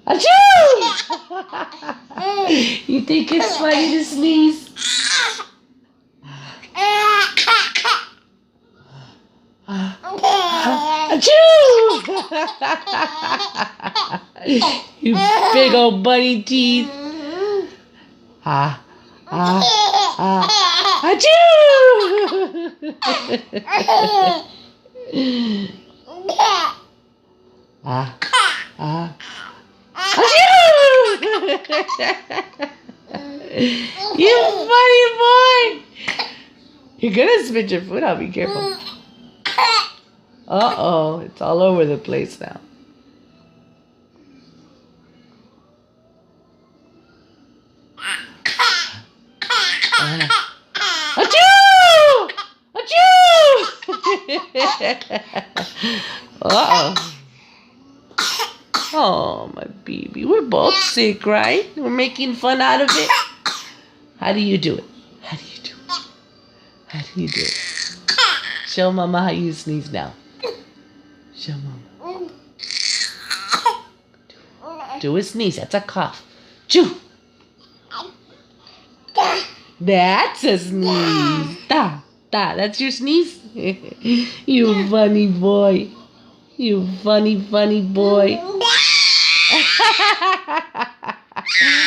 Achoo! You think it's funny to sneeze? Achoo! You big old bunny teeth. Achoo! You funny boy! You're gonna spit your food out, be careful. Uh-oh, it's all over the place now. Achoo! Achoo! Uh-oh. Oh, my baby. We're both sick, right? We're making fun out of it. How do you do it? How do you do it? How do you do it? Show Mama how you sneeze now. Show Mama. Do a sneeze. That's a cough. Chew. That's a sneeze. Da. That's your sneeze? You funny boy. You funny boy.